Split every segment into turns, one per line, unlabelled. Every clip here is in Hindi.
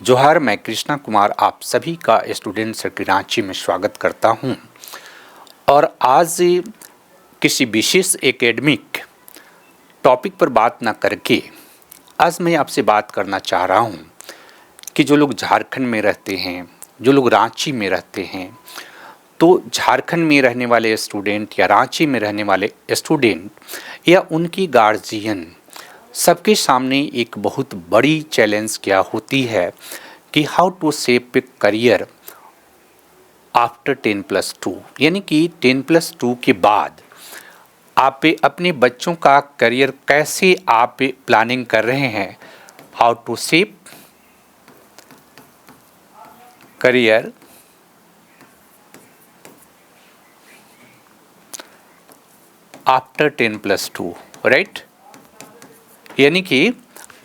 जोहार, मैं कृष्णा कुमार आप सभी का स्टूडेंट सर्किल रांची में स्वागत करता हूं। और आज किसी विशेष एकेडमिक टॉपिक पर बात ना करके आज मैं आपसे बात करना चाह रहा हूं कि जो लोग झारखंड में रहते हैं, जो लोग रांची में रहते हैं, तो झारखंड में रहने वाले स्टूडेंट या रांची में रहने वाले स्टूडेंट या उनकी गार्जियन सबके सामने एक बहुत बड़ी चैलेंज क्या होती है कि how to shape a career after 10+2, यानी कि 10+2 के बाद आप अपने बच्चों का करियर कैसे आप प्लानिंग कर रहे हैं। How to shape career after 10+2, right. यानी कि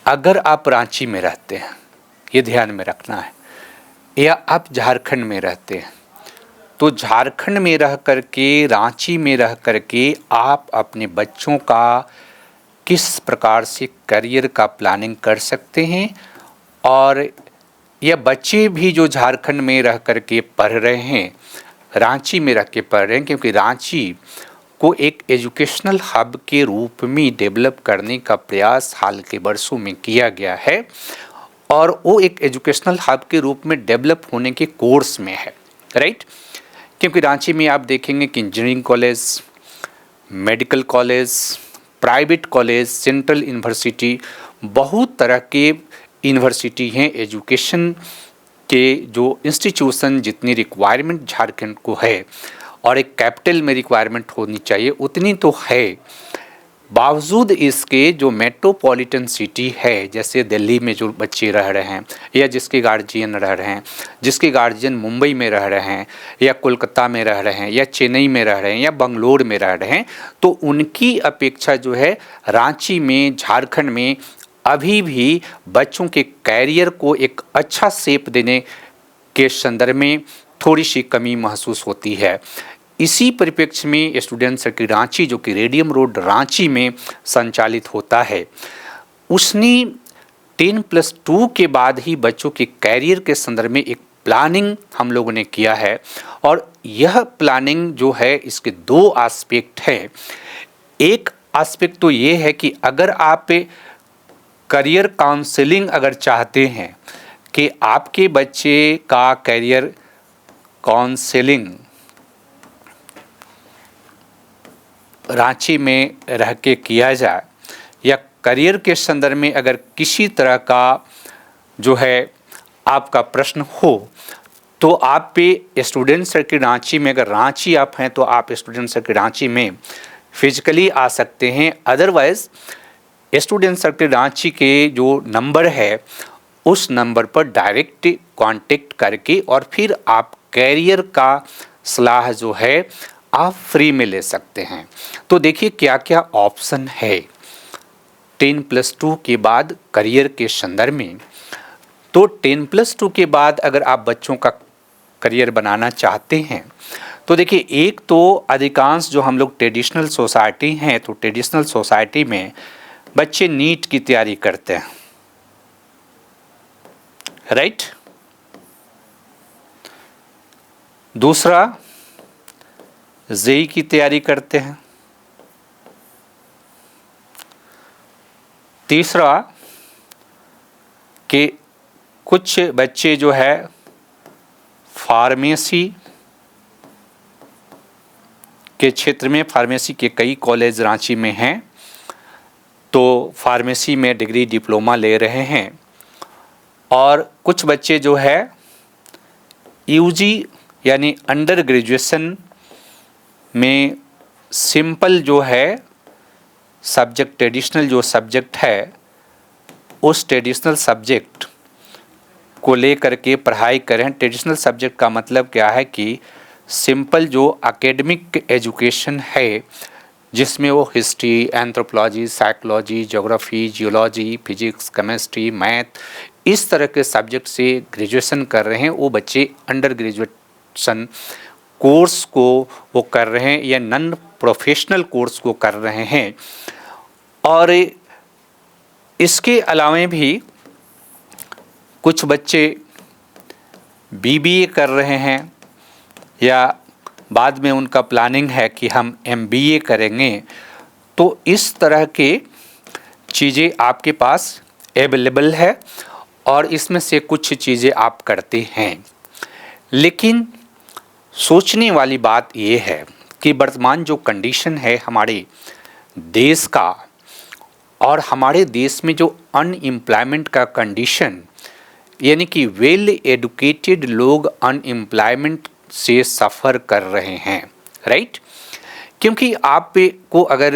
अगर आप रांची में रहते हैं, ये ध्यान में रखना है, या आप झारखंड में रहते हैं, तो झारखंड में रह करके, रांची में रह करके आप अपने बच्चों का किस प्रकार से करियर का प्लानिंग कर सकते हैं। और यह बच्चे भी जो झारखंड में रह करके पढ़ रहे हैं, रांची में रह के पढ़ रहे हैं, क्योंकि रांची को एक एजुकेशनल हब के रूप में डेवलप करने का प्रयास हाल के वर्षों में किया गया है और वो एक एजुकेशनल हब के रूप में डेवलप होने के कोर्स में है, राइट। क्योंकि रांची में आप देखेंगे कि engineering college, medical college, private college, central university, बहुत तरह के यूनिवर्सिटी हैं। एजुकेशन के जो इंस्टीट्यूशन जितनी रिक्वायरमेंट झारखंड को है और एक कैपिटल में रिक्वायरमेंट होनी चाहिए उतनी तो है, बावजूद इसके जो मेट्रोपॉलिटन सिटी है, जैसे दिल्ली में जो बच्चे रह रहे हैं या जिसके गार्जियन रह रहे हैं, जिसके गार्जियन मुंबई में रह रहे हैं या कोलकाता में रह रहे हैं या चेन्नई में रह रहे हैं या बंगलोर में रह रहे हैं, तो उनकी अपेक्षा जो है रांची में, झारखंड में अभी भी बच्चों के कैरियर को एक अच्छा शेप देने के संदर्भ में थोड़ी सी कमी महसूस होती है। इसी परिप्रेक्ष्य में स्टूडेंट सर्किल रांची, जो कि रेडियम रोड रांची में संचालित होता है, उसने 10+2 के बाद ही बच्चों के कैरियर के संदर्भ में एक प्लानिंग हम लोगों ने किया है। और यह प्लानिंग जो है, इसके दो एस्पेक्ट हैं। एक एस्पेक्ट तो ये है कि अगर आप करियर काउंसलिंग अगर चाहते हैं कि आपके बच्चे का करियर काउंसलिंग रांची में रह के किया जाए, या करियर के संदर्भ में अगर किसी तरह का जो है आपका प्रश्न हो, तो आप पे स्टूडेंट सर्किल रांची में, अगर रांची आप हैं तो आप स्टूडेंट सर्किल रांची में फिजिकली आ सकते हैं। अदरवाइज स्टूडेंट सर्किल रांची के जो नंबर है, उस नंबर पर डायरेक्ट कांटेक्ट करके और फिर आप कैरियर का सलाह जो है आप फ्री में ले सकते हैं। तो देखिए क्या क्या ऑप्शन है 10+2 के बाद करियर के संदर्भ में। तो 10+2 के बाद अगर आप बच्चों का करियर बनाना चाहते हैं, तो देखिए, एक तो अधिकांश जो हम लोग ट्रेडिशनल सोसाइटी हैं, तो ट्रेडिशनल सोसाइटी में बच्चे नीट की तैयारी करते हैं, राइट। दूसरा, जेई की तैयारी करते हैं। तीसरा, कि कुछ बच्चे जो है फार्मेसी के क्षेत्र में, फार्मेसी के कई कॉलेज रांची में हैं, तो फार्मेसी में डिग्री डिप्लोमा ले रहे हैं। और कुछ बच्चे जो है यूजी यानी अंडर ग्रेजुएशन में सिंपल जो है सब्जेक्ट, ट्रेडिशनल जो सब्जेक्ट है, उस ट्रेडिशनल सब्जेक्ट को ले करके पढ़ाई करें। ट्रेडिशनल सब्जेक्ट का मतलब क्या है कि सिंपल जो एकेडमिक एजुकेशन है, जिसमें वो history, anthropology, psychology, geography, geology, physics, chemistry, math, इस तरह के सब्जेक्ट से ग्रेजुएशन कर रहे हैं, वो बच्चे अंडर ग्रेजुएशन कोर्स को वो कर रहे हैं या नॉन प्रोफेशनल कोर्स को कर रहे हैं। और इसके अलावा भी कुछ बच्चे बीबीए कर रहे हैं या बाद में उनका प्लानिंग है कि हम एमबीए करेंगे। तो इस तरह के चीज़ें आपके पास अवेलेबल है और इसमें से कुछ चीज़ें आप करते हैं। लेकिन सोचने वाली बात ये है कि वर्तमान जो कंडीशन है हमारे देश का और हमारे देश में जो अनएम्प्लॉयमेंट का कंडीशन, यानी कि वेल एडुकेटेड लोग अनएम्प्लॉयमेंट से सफ़र कर रहे हैं, राइट। क्योंकि आप को अगर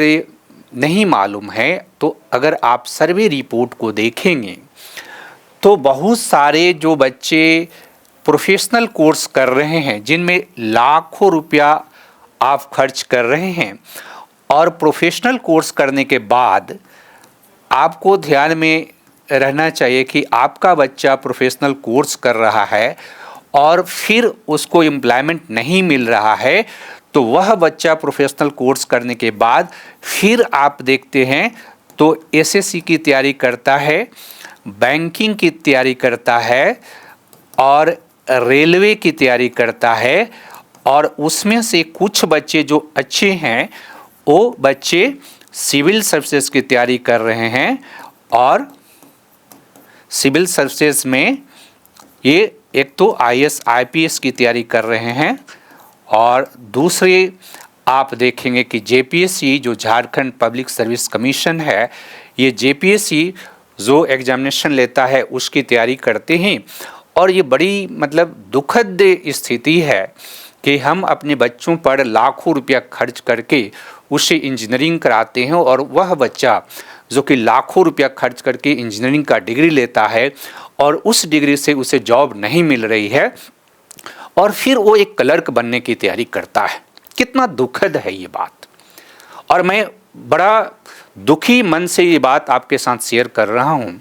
नहीं मालूम है तो अगर आप सर्वे रिपोर्ट को देखेंगे तो बहुत सारे जो बच्चे प्रोफेशनल कोर्स कर रहे हैं जिनमें लाखों रुपया आप खर्च कर रहे हैं, और प्रोफेशनल कोर्स करने के बाद आपको ध्यान में रहना चाहिए कि आपका बच्चा प्रोफेशनल कोर्स कर रहा है और फिर उसको एम्प्लॉयमेंट नहीं मिल रहा है, तो वह बच्चा प्रोफेशनल कोर्स करने के बाद फिर आप देखते हैं तो एसएससी की तैयारी करता है, बैंकिंग की तैयारी करता है और रेलवे की तैयारी करता है, और उसमें से कुछ बच्चे जो अच्छे हैं वो बच्चे सिविल सर्विसेज की तैयारी कर रहे हैं, और सिविल सर्विसेज में ये एक तो आईएएस आईपीएस की तैयारी कर रहे हैं, और दूसरे आप देखेंगे कि जेपीएससी जो झारखंड पब्लिक सर्विस कमीशन है, ये जेपीएससी जो एग्जामिनेशन लेता है उसकी तैयारी करते हैं। और ये बड़ी मतलब दुखद स्थिति है कि हम अपने बच्चों पर लाखों रुपया खर्च करके उसे इंजीनियरिंग कराते हैं, और वह बच्चा जो कि लाखों रुपया खर्च करके इंजीनियरिंग का डिग्री लेता है और उस डिग्री से उसे जॉब नहीं मिल रही है, और फिर वो एक क्लर्क बनने की तैयारी करता है। कितना दुखद है ये बात। और मैं बड़ा दुखी मन से ये बात आपके साथ शेयर कर रहा हूँ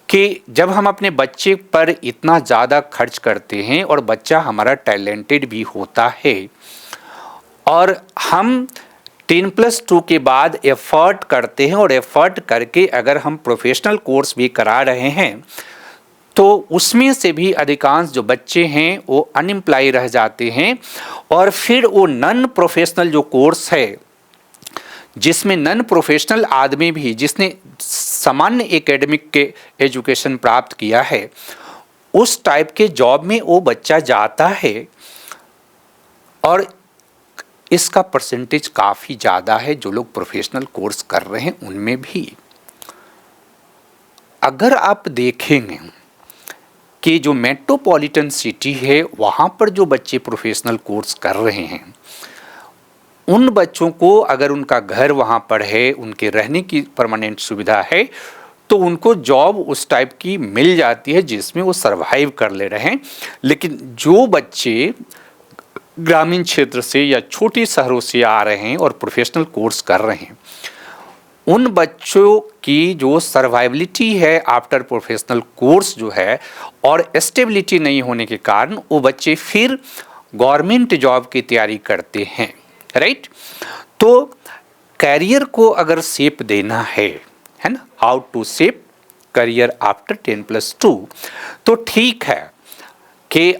कि जब हम अपने बच्चे पर इतना ज़्यादा खर्च करते हैं और बच्चा हमारा टैलेंटेड भी होता है, और हम 10+2 के बाद एफर्ट करते हैं, और एफर्ट करके अगर हम प्रोफेशनल कोर्स भी करा रहे हैं तो उसमें से भी अधिकांश जो बच्चे हैं वो अनएम्प्लॉय रह जाते हैं, और फिर वो नॉन प्रोफेशनल जो कोर्स है जिसमें नॉन प्रोफेशनल आदमी भी जिसने सामान्य एकेडमिक के एजुकेशन प्राप्त किया है उस टाइप के जॉब में वो बच्चा जाता है, और इसका परसेंटेज काफ़ी ज़्यादा है जो लोग प्रोफेशनल कोर्स कर रहे हैं उनमें भी। अगर आप देखेंगे कि जो मेट्रोपॉलिटन सिटी है वहाँ पर जो बच्चे प्रोफेशनल कोर्स कर रहे हैं उन बच्चों को अगर उनका घर वहाँ पर है, उनके रहने की परमानेंट सुविधा है, तो उनको जॉब उस टाइप की मिल जाती है जिसमें वो सरवाइव कर ले रहे हैं। लेकिन जो बच्चे ग्रामीण क्षेत्र से या छोटे शहरों से आ रहे हैं और प्रोफेशनल कोर्स कर रहे हैं, उन बच्चों की जो सर्वाइबिलिटी है आफ्टर प्रोफेशनल कोर्स जो है और स्टेबिलिटी नहीं होने के कारण वो बच्चे फिर गवर्नमेंट जॉब की तैयारी करते हैं, राइट। तो कैरियर को अगर शेप देना है ना, how to shape career after 10+2, तो ठीक है कि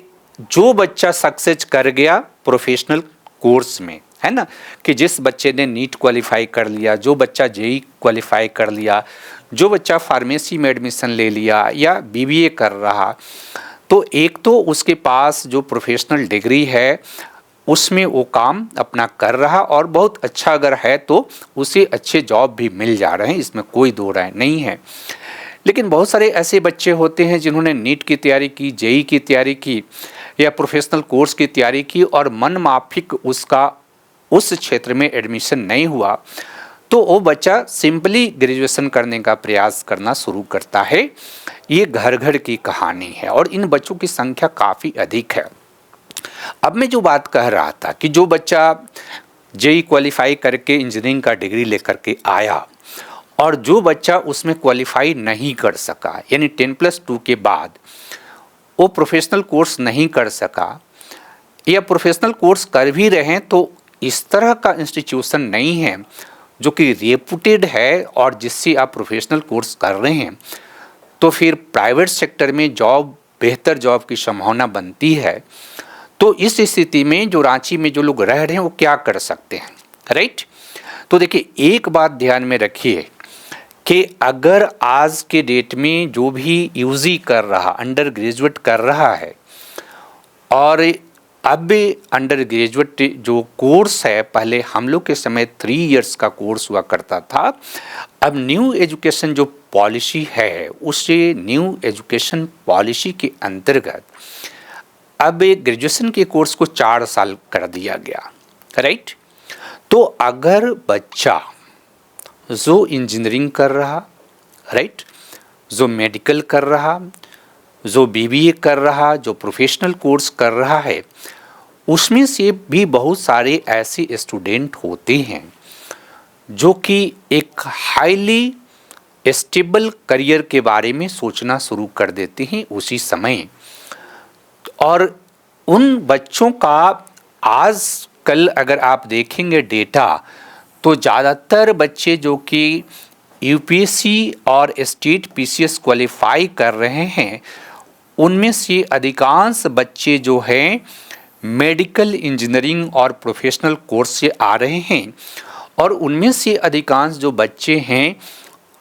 जो बच्चा सक्सेस कर गया प्रोफेशनल कोर्स में, है ना, कि जिस बच्चे ने नीट क्वालिफाई कर लिया, जो बच्चा जेई क्वालिफाई कर लिया, जो बच्चा फार्मेसी में एडमिशन ले लिया या बीबीए कर रहा, तो एक तो उसके पास जो प्रोफेशनल डिग्री है उसमें वो काम अपना कर रहा और बहुत अच्छा अगर है तो उसे अच्छे जॉब भी मिल जा रहे हैं, इसमें कोई दो राय नहीं है। लेकिन बहुत सारे ऐसे बच्चे होते हैं जिन्होंने नीट की तैयारी की, जेई की तैयारी की या प्रोफेशनल कोर्स की तैयारी की और मन माफिक उसका उस क्षेत्र में एडमिशन नहीं हुआ, तो वो बच्चा सिंपली ग्रेजुएशन करने का प्रयास करना शुरू करता है। ये घर घर की कहानी है और इन बच्चों की संख्या काफ़ी अधिक है। अब मैं जो बात कह रहा था कि जो बच्चा जेई क्वालिफाई करके इंजीनियरिंग का डिग्री लेकर के आया और जो बच्चा उसमें क्वालिफाई नहीं कर सका, यानी 10+2 के बाद वो प्रोफेशनल कोर्स नहीं कर सका या प्रोफेशनल कोर्स कर भी रहे हैं, तो इस तरह का इंस्टीट्यूशन नहीं है जो कि रेपुटेड है और जिससे आप प्रोफेशनल कोर्स कर रहे हैं, तो फिर प्राइवेट सेक्टर में जॉब, बेहतर जॉब की संभावना बनती है। तो इस स्थिति में जो रांची में जो लोग रह रहे हैं वो क्या कर सकते हैं, राइट। तो देखिए, एक बात ध्यान में रखिए कि अगर आज के डेट में जो भी यूजी कर रहा, अंडर ग्रेजुएट कर रहा है, और अब अंडर ग्रेजुएट जो कोर्स है, पहले हम लोग के समय 3 इयर्स का कोर्स हुआ करता था। अब न्यू एजुकेशन जो पॉलिसी है, उस न्यू एजुकेशन पॉलिसी के अंतर्गत अब ग्रेजुएशन के कोर्स को 4 साल कर दिया गया, राइट। तो अगर बच्चा जो इंजीनियरिंग कर रहा, राइट, जो मेडिकल कर रहा, जो बीबीए कर रहा, जो प्रोफेशनल कोर्स कर रहा है, उसमें से भी बहुत सारे ऐसे स्टूडेंट होते हैं जो कि एक हाईली स्टेबल करियर के बारे में सोचना शुरू कर देते हैं उसी समय। और उन बच्चों का आज कल अगर आप देखेंगे डेटा, तो ज़्यादातर बच्चे जो कि यूपीएससी और स्टेट पीसीएस क्वालिफाई कर रहे हैं, उनमें से अधिकांश बच्चे जो हैं मेडिकल इंजीनियरिंग और प्रोफेशनल कोर्स से आ रहे हैं। और उनमें से अधिकांश जो बच्चे हैं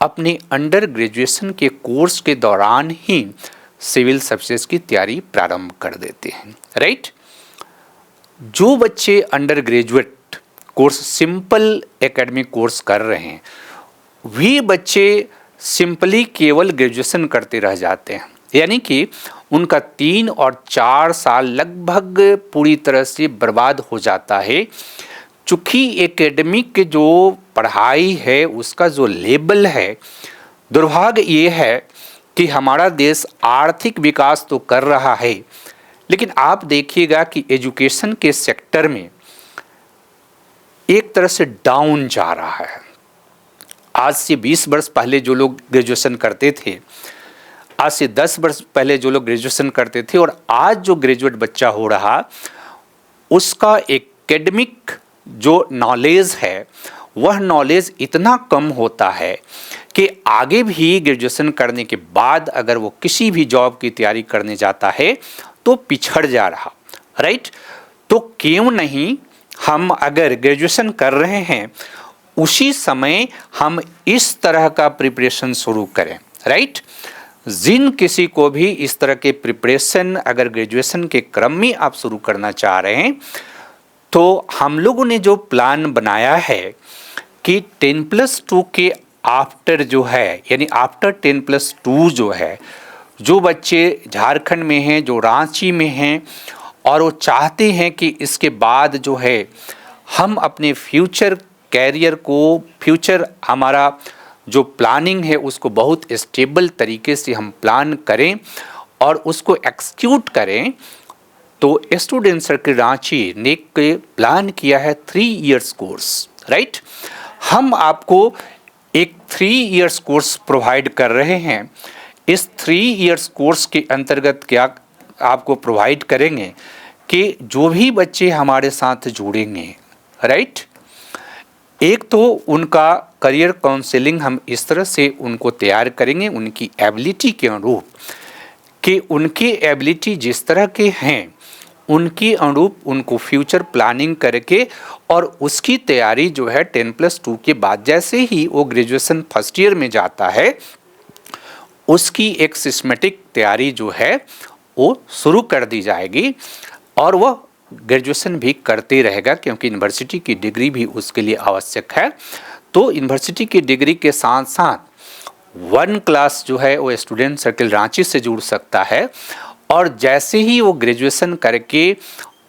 अपने अंडर ग्रेजुएशन के कोर्स के दौरान ही सिविल सर्विसेज की तैयारी प्रारंभ कर देते हैं, राइट। जो बच्चे under graduate course, simple academic course कर रहे हैं, वे बच्चे सिंपली केवल ग्रेजुएशन करते रह जाते हैं, यानी कि उनका 3 और 4 साल लगभग पूरी तरह से बर्बाद हो जाता है। चूँकि एकेडमिक जो पढ़ाई है उसका जो लेवल है, दुर्भाग्य ये है कि हमारा देश आर्थिक विकास तो कर रहा है, लेकिन आप देखिएगा कि एजुकेशन के सेक्टर में एक तरह से डाउन जा रहा है। आज से 20 वर्ष पहले जो लोग ग्रेजुएशन करते थे, आज से 10 वर्ष पहले जो लोग ग्रेजुएशन करते थे, और आज जो ग्रेजुएट बच्चा हो रहा, उसका एकेडमिक जो नॉलेज है वह नॉलेज इतना कम होता है कि आगे भी ग्रेजुएशन करने के बाद अगर वो किसी भी जॉब की तैयारी करने जाता है तो पिछड़ जा रहा, राइट। तो क्यों नहीं हम अगर ग्रेजुएशन कर रहे हैं उसी समय हम इस तरह का प्रिपरेशन शुरू करें, राइट। जिन किसी को भी इस तरह के प्रिपरेशन अगर ग्रेजुएशन के क्रम में आप शुरू करना चाह रहे हैं, तो हम लोगों ने जो प्लान बनाया है कि 10+2 के आफ्टर जो है, यानी आफ्टर 10+2 जो है, जो बच्चे झारखंड में हैं, जो रांची में हैं, और वो चाहते हैं कि इसके बाद जो है हम अपने फ्यूचर कैरियर को, फ्यूचर हमारा जो प्लानिंग है उसको बहुत स्टेबल तरीके से हम प्लान करें और उसको एक्सिक्यूट करें, तो स्टूडेंट सर्किल रांची ने प्लान किया है 3 इयर्स कोर्स, राइट। हम आपको एक 3 इयर्स कोर्स प्रोवाइड कर रहे हैं। इस 3 इयर्स कोर्स के अंतर्गत क्या आपको प्रोवाइड करेंगे कि जो भी बच्चे हमारे साथ जुड़ेंगे, राइट, एक तो उनका करियर काउंसलिंग हम इस तरह से उनको तैयार करेंगे उनकी एबिलिटी के अनुरूप, कि उनकी एबिलिटी जिस तरह के हैं उनके अनुरूप उनको फ्यूचर प्लानिंग करके, और उसकी तैयारी जो है 10+2 के बाद जैसे ही वो ग्रेजुएशन फर्स्ट ईयर में जाता है, उसकी एक सिस्टमेटिक तैयारी जो है वो शुरू कर दी जाएगी, और वह ग्रेजुएशन भी करते रहेगा क्योंकि यूनिवर्सिटी की डिग्री भी उसके लिए आवश्यक है। तो यूनिवर्सिटी की डिग्री के साथ साथ 1 क्लास जो है वो स्टूडेंट सर्किल रांची से जुड़ सकता है, और जैसे ही वो ग्रेजुएशन करके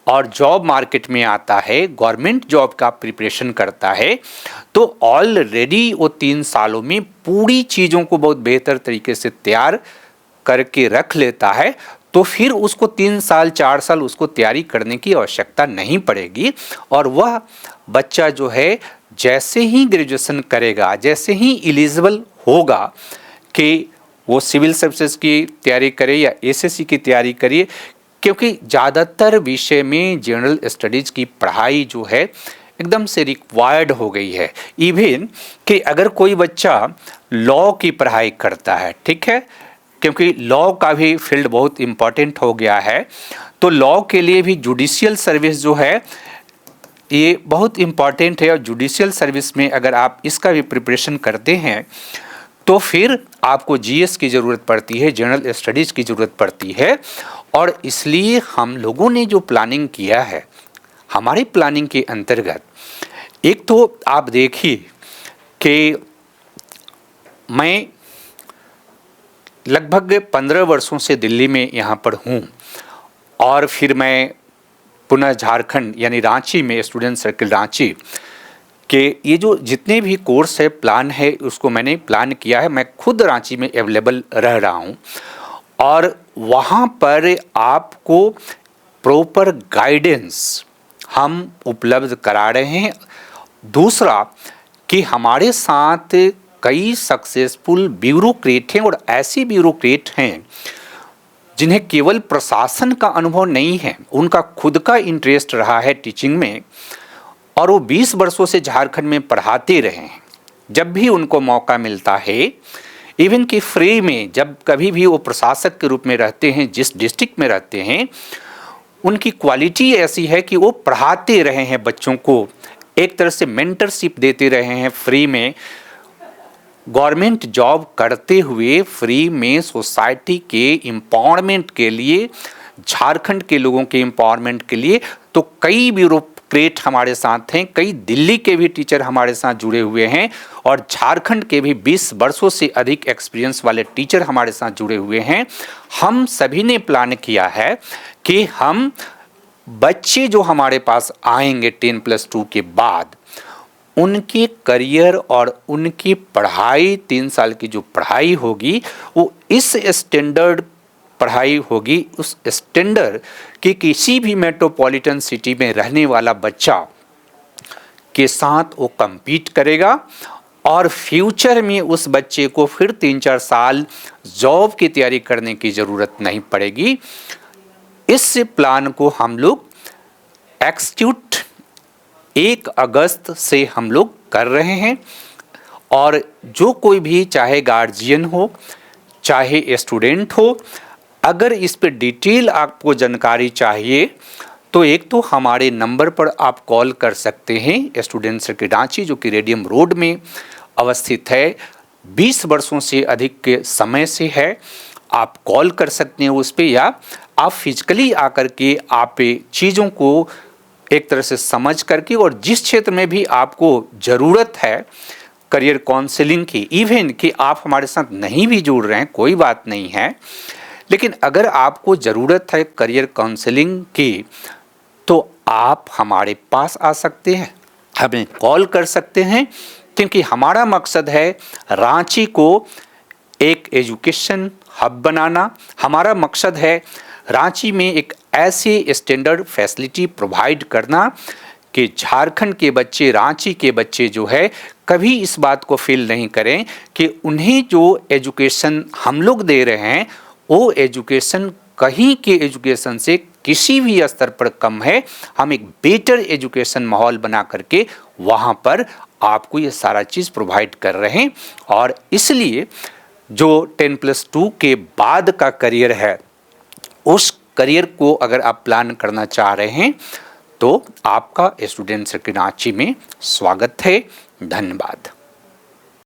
और जॉब मार्केट में आता है, गवर्नमेंट जॉब का प्रिपरेशन करता है, तो ऑलरेडी वो 3 सालों में पूरी चीज़ों को बहुत बेहतर तरीके से तैयार करके रख लेता है। तो फिर उसको 3 साल 4 साल उसको तैयारी करने की आवश्यकता नहीं पड़ेगी, और वह बच्चा जो है जैसे ही ग्रेजुएशन करेगा, जैसे ही एलिजिबल होगा कि वो सिविल सर्विसेज की तैयारी करे या एसएससी की तैयारी करिए, क्योंकि ज़्यादातर विषय में जनरल स्टडीज़ की पढ़ाई जो है एकदम से रिक्वायर्ड हो गई है। इवन कि अगर कोई बच्चा लॉ की पढ़ाई करता है, ठीक है, क्योंकि लॉ का भी फील्ड बहुत इम्पॉर्टेंट हो गया है, तो लॉ के लिए भी जुडिशियल सर्विस जो है ये बहुत इम्पॉर्टेंट है। और जुडिशियल सर्विस में अगर आप इसका भी प्रिपरेशन करते हैं तो फिर आपको जीएस की ज़रूरत पड़ती है, जनरल स्टडीज़ की ज़रूरत पड़ती है। और इसलिए हम लोगों ने जो प्लानिंग किया है, हमारी प्लानिंग के अंतर्गत एक तो आप देखिए कि मैं लगभग 15 वर्षों से दिल्ली में यहाँ पर हूँ और फिर मैं पुनः झारखंड यानी रांची में स्टूडेंट सर्किल रांची के ये जो जितने भी कोर्स है प्लान है उसको मैंने प्लान किया है। मैं खुद रांची में अवेलेबल रह रहा हूँ और वहाँ पर आपको प्रॉपर गाइडेंस हम उपलब्ध करा रहे हैं। दूसरा कि हमारे साथ कई सक्सेसफुल ब्यूरोक्रेट हैं और ऐसे ब्यूरोक्रेट हैं जिन्हें केवल प्रशासन का अनुभव नहीं है, उनका खुद का इंटरेस्ट रहा है टीचिंग में और वो 20 वर्षों से झारखंड में पढ़ाते रहे हैं। जब भी उनको मौका मिलता है, इवन कि फ्री में जब कभी भी वो प्रशासक के रूप में रहते हैं, जिस डिस्ट्रिक्ट में रहते हैं, उनकी क्वालिटी ऐसी है कि वो पढ़ाते रहे हैं बच्चों को, एक तरह से मेंटरशिप देते रहे हैं फ्री में, गवर्नमेंट जॉब करते हुए फ्री में सोसाइटी के एम्पावरमेंट के लिए, झारखंड के लोगों के एम्पावरमेंट के लिए। तो कई ब्यूरोक्रेट हमारे साथ हैं, कई दिल्ली के भी टीचर हमारे साथ जुड़े हुए हैं और झारखंड के भी 20 वर्षों से अधिक एक्सपीरियंस वाले टीचर हमारे साथ जुड़े हुए हैं। हम सभी ने प्लान किया है कि हम बच्चे जो हमारे पास आएंगे 10+2 के बाद, उनके करियर और उनकी पढ़ाई 3 साल की जो पढ़ाई होगी वो इस स्टैंडर्ड पढ़ाई होगी, उस स्टैंडर्ड कि किसी भी मेट्रोपॉलिटन सिटी में रहने वाला बच्चा के साथ वो compete करेगा और फ्यूचर में उस बच्चे को फिर 3-4 साल जॉब की तैयारी करने की ज़रूरत नहीं पड़ेगी। इस प्लान को हम लोग एक्सक्यूट 1 अगस्त से हम लोग कर रहे हैं और जो कोई भी चाहे गार्जियन हो चाहे स्टूडेंट हो, अगर इस पे डिटेल आपको जानकारी चाहिए तो एक तो हमारे नंबर पर आप कॉल कर सकते हैं, स्टूडेंट सर्किल रांची जो कि रेडियम रोड में अवस्थित है, 20 वर्षों से अधिक के समय से है। आप कॉल कर सकते हैं उस पर, या आप फिजिकली आकर के आप चीज़ों को एक तरह से समझ करके, और जिस क्षेत्र में भी आपको ज़रूरत है करियर काउंसलिंग की, इवन कि आप हमारे साथ नहीं भी जुड़ रहे हैं कोई बात नहीं है, लेकिन अगर आपको ज़रूरत है करियर काउंसलिंग की तो आप हमारे पास आ सकते हैं, हमें कॉल कर सकते हैं, क्योंकि हमारा मकसद है रांची को एक एजुकेशन हब बनाना। हमारा मकसद है रांची में एक ऐसी स्टैंडर्ड फैसिलिटी प्रोवाइड करना कि झारखंड के बच्चे, रांची के बच्चे जो है कभी इस बात को फील नहीं करें कि उन्हें जो एजुकेशन हम लोग दे रहे हैं वो एजुकेशन कहीं के एजुकेशन से किसी भी स्तर पर कम है। हम एक बेटर एजुकेशन माहौल बना करके वहाँ पर आपको ये सारा चीज़ प्रोवाइड कर रहे हैं। और इसलिए जो 10+2 के बाद का करियर है, उस करियर को अगर आप प्लान करना चाह रहे हैं तो आपका स्टूडेंट सर्किल रांची में स्वागत है। धन्यवाद।